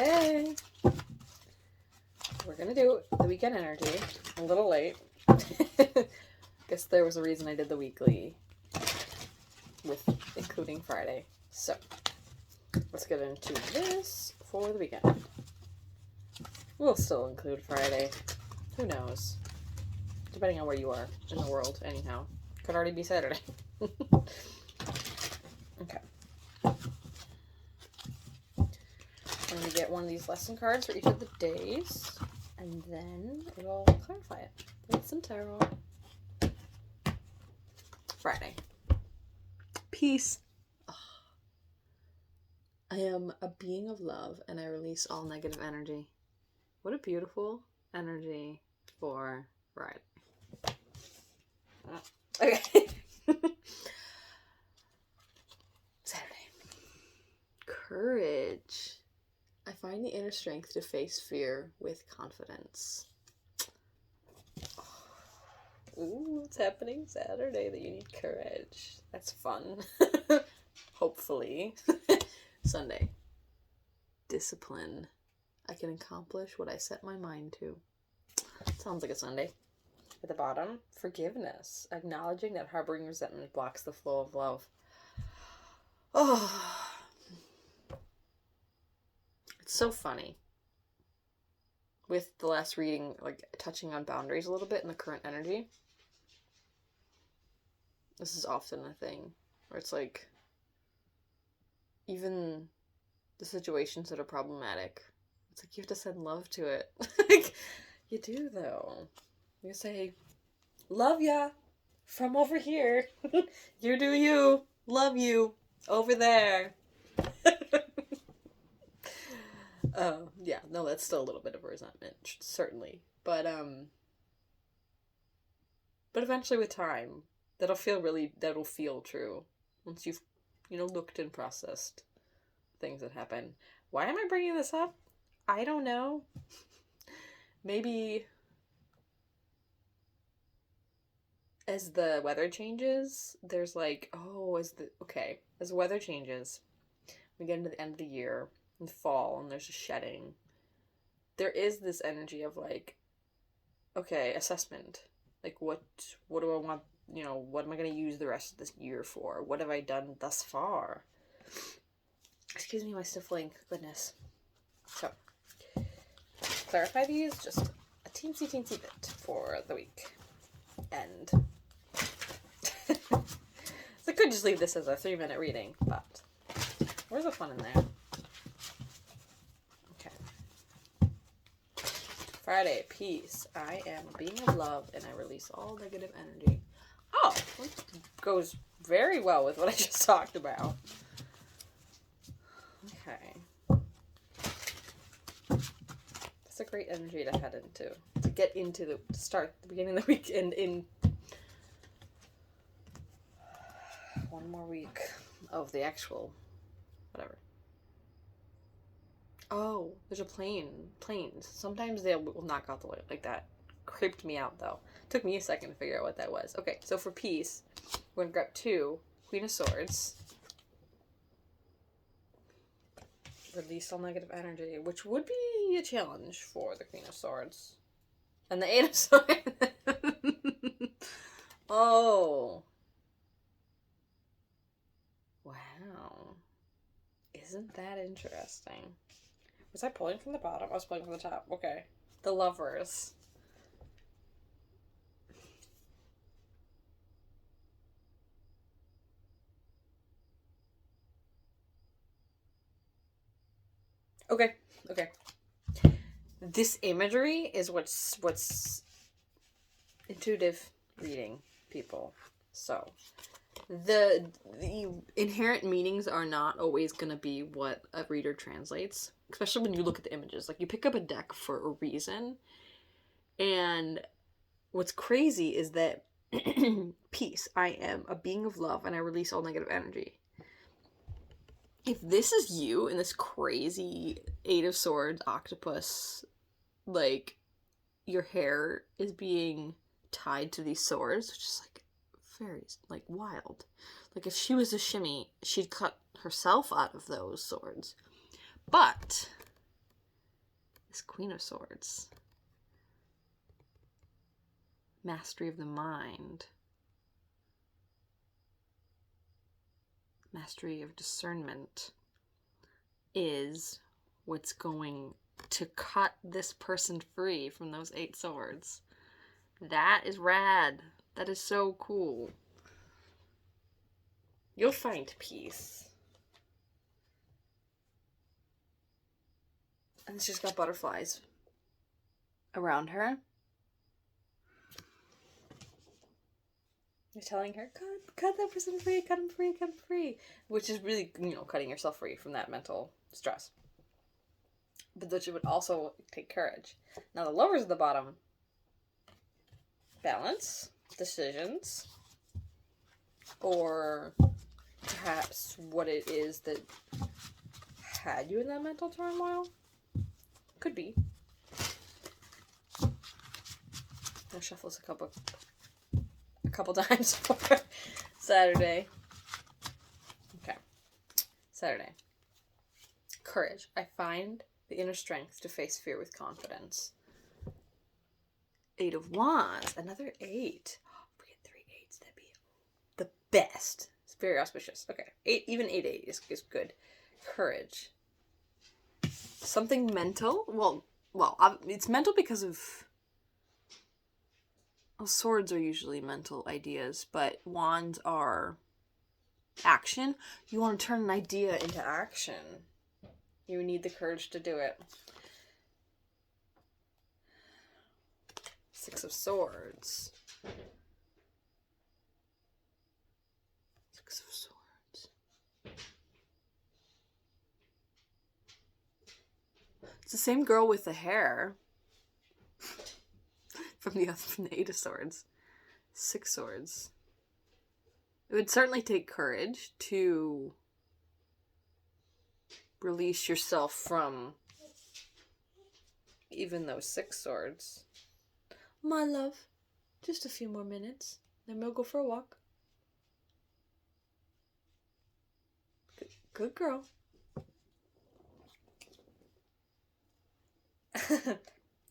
Friday. We're gonna do the weekend energy. A little late. Guess there was a reason I did the weekly with including Friday. So let's get into this for the weekend. We'll still include Friday. Who knows? Depending on where you are in the world, anyhow. Could already be Saturday. Okay. I'm going to get one of these lesson cards for each of the days, and then it'll clarify it. With some tarot. Friday. Peace. Oh. I am a being of love, and I release all negative energy. What a beautiful energy for Friday. Okay. Saturday. Courage. I find the inner strength to face fear with confidence. Ooh, what's happening Saturday that you need courage? That's fun. Hopefully. Sunday. Discipline. I can accomplish what I set my mind to. Sounds like a Sunday. At the bottom, forgiveness. Acknowledging that harboring resentment blocks the flow of love. Oh. It's so funny. With the last reading, like, touching on boundaries a little bit in the current energy. This is often a thing. Where it's like, even the situations that are problematic, it's like you have to send love to it. Like, you do, though. You say, love ya from over here. You do you. Love you over there. Yeah, no, that's still a little bit of resentment, certainly. But eventually with time, that'll feel true. Once you've, looked and processed things that happen. Why am I bringing this up? I don't know. Maybe as the weather changes, there's like, as the weather changes, we get into the end of the year, and fall, and there's a shedding. There is this energy of like, okay, assessment. Like, what do I want, what am I going to use the rest of this year for? What have I done thus far? Excuse me, my sniffling. Goodness. So, clarify these just a teensy bit for the week. And so I could just leave this as a 3-minute reading, but where's the fun in there? Okay. Friday, peace. I am a being of love, and I release all negative energy. Oh, that goes very well with what I just talked about. Okay. That's a great energy to head into. To get into to start the beginning of the weekend in one more week of the actual whatever. Oh, there's a planes. Sometimes they will knock out the light like that. Creeped me out though. Took me a second to figure out what that was. Okay, so for peace, we're gonna grab 2 Queen of Swords. Release all negative energy, which would be a challenge for the Queen of Swords. And the 8 of Swords. Oh. Wow. Isn't that interesting? Was I pulling from the bottom? I was pulling from the top. Okay. The Lovers. Okay. This imagery is what's intuitive reading people. So the inherent meanings are not always going to be what a reader translates, especially when you look at the images. Like, you pick up a deck for a reason, and what's crazy is that peace, I am a being of love, and I release all negative energy. If this is you in this crazy 8 of Swords octopus, like, your hair is being tied to these swords, which is like very, like, wild. Like, if she was a shimmy, she'd cut herself out of those swords. But is Queen of Swords. Mastery of the mind. Mastery of discernment is what's going to cut this person free from those 8 swords. That is rad. That is so cool. You'll find peace. And she's got butterflies around her. You're telling her, cut that person free, cut him free, cut him free. Which is really, cutting yourself free from that mental stress. But that you would also take courage. Now the Lovers at the bottom. Balance, decisions, or perhaps what it is that had you in that mental turmoil. Could be. I'll shuffle this a couple times for Saturday. Okay. Saturday. Courage. I find the inner strength to face fear with confidence. 8 of Wands. Another 8. Oh, if we get 3 8s, that'd be the best. It's very auspicious. Okay. 8, even 8 is good. Courage. Something mental. Well, it's mental because of... Well, swords are usually mental ideas, but wands are action. You want to turn an idea into action. You need the courage to do it. 6 of Swords. 6 of Swords. It's the same girl with the hair. From the 8 of Swords. 6 Swords. It would certainly take courage to release yourself from even those 6 swords. My love, just a few more minutes, then we'll go for a walk. Good girl.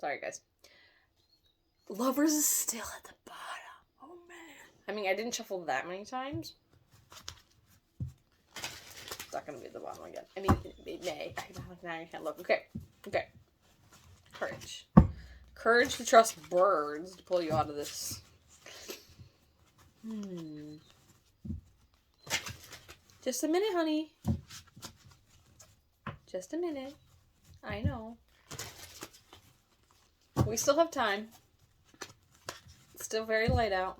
Sorry, guys. Lovers is still at the bottom. Oh, man. I mean, I didn't shuffle that many times. It's not going to be at the bottom again. I mean, it may. Now you can't look. Okay. Courage. Courage to trust birds to pull you out of this. Just a minute, honey. Just a minute. I know. We still have time. It's still very light out.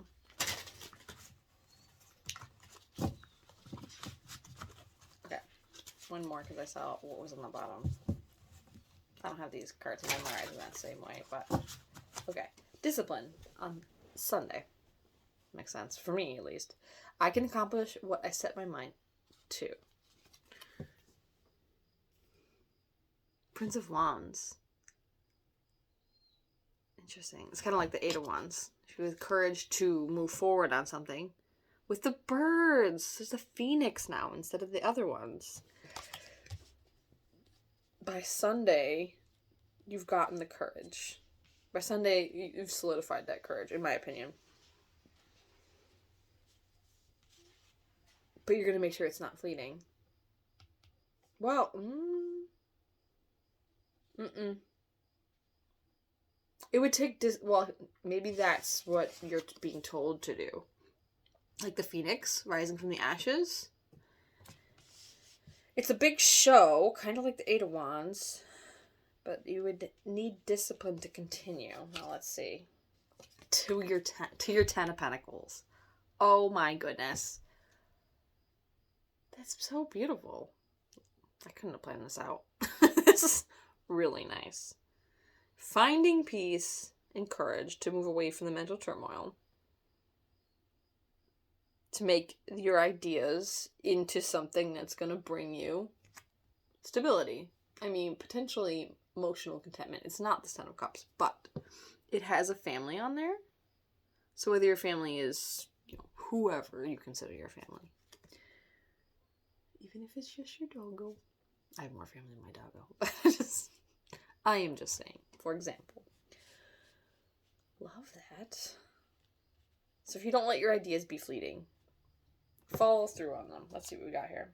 Okay. One more because I saw what was on the bottom. I don't have these cards memorized in that same way, but okay. Discipline on Sunday. Makes sense. For me, at least. I can accomplish what I set my mind to. Prince of Wands. Interesting. It's kind of like the 8 of Wands. With courage to move forward on something. With the birds. There's a phoenix now instead of the other ones. By Sunday, you've gotten the courage. By Sunday, you've solidified that courage, in my opinion. But you're going to make sure it's not fleeting. Well, it would take... well, maybe that's what you're being told to do. Like the phoenix rising from the ashes. It's a big show, kind of like the 8 of Wands. But you would need discipline to continue. Now, let's see. To your 10 of Pentacles. Oh my goodness. That's so beautiful. I couldn't have planned this out. This is really nice. Finding peace and courage to move away from the mental turmoil. To make your ideas into something that's going to bring you stability. I mean, potentially emotional contentment. It's not the 10 of Cups, but it has a family on there. So whether your family is, whoever you consider your family. Even if it's just your doggo. I have more family than my doggo. I am just saying, for example. Love that. So if you don't let your ideas be fleeting, follow through on them. Let's see what we got here.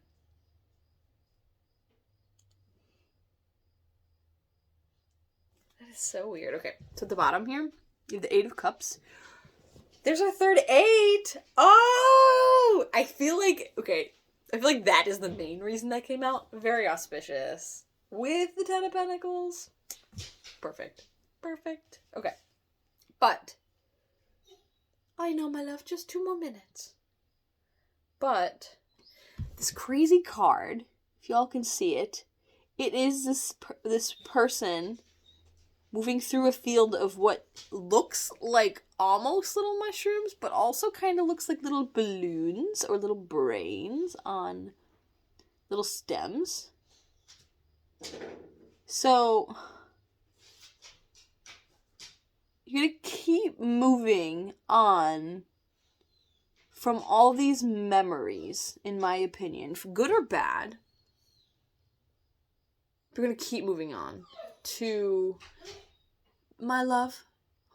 That is so weird. Okay, so at the bottom here, you have the 8 of Cups. There's our third 8! Oh! I feel like that is the main reason that came out. Very auspicious. With the 10 of Pentacles. Perfect. Perfect. Okay. But, I know, my love, just 2 more minutes. But, this crazy card, if y'all can see it, it is this person moving through a field of what looks like almost little mushrooms, but also kind of looks like little balloons or little brains on little stems. So, you're going to keep moving on from all these memories, in my opinion, for good or bad. We're going to keep moving on to, my love,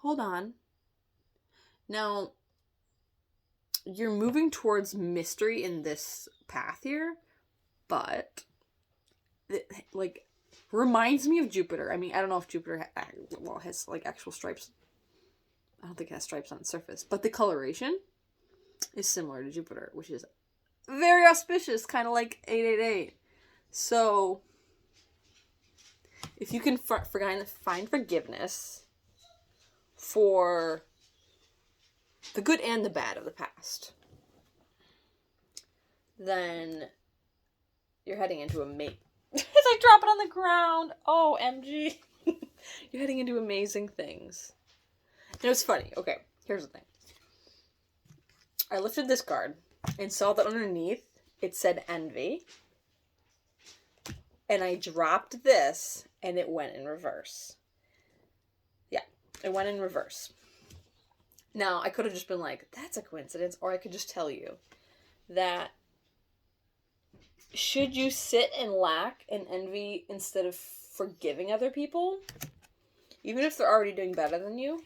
hold on. Now, you're moving towards mystery in this path here, but it, like, reminds me of Jupiter. I mean, I don't know if Jupiter has like actual stripes. I don't think it has stripes on the surface, but the coloration is similar to Jupiter, which is very auspicious, kind of like 888. So, if you can find forgiveness for the good and the bad of the past, then you're heading into as I drop it on the ground. Oh, MG. You're heading into amazing things. And it's funny. Okay, here's the thing. I lifted this card and saw that underneath it said envy. And I dropped this and it went in reverse. Yeah, it went in reverse. Now, I could have just been like, that's a coincidence, or I could just tell you that should you sit and lack and envy instead of forgiving other people, even if they're already doing better than you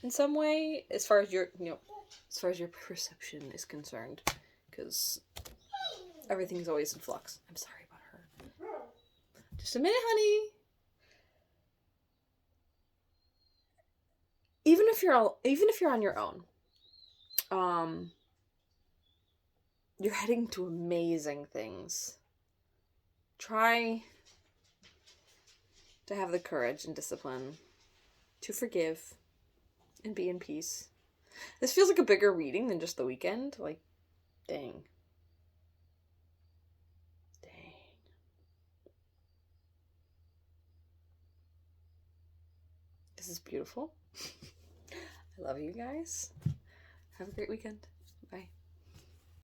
in some way, as far as your perception is concerned, because everything's always in flux. I'm sorry about her. Just a minute, honey. Even if you're on your own, you're heading to amazing things. Try to have the courage and discipline to forgive and be in peace. This feels like a bigger reading than just the weekend. Like, dang. This is beautiful. I love you guys. Have a great weekend.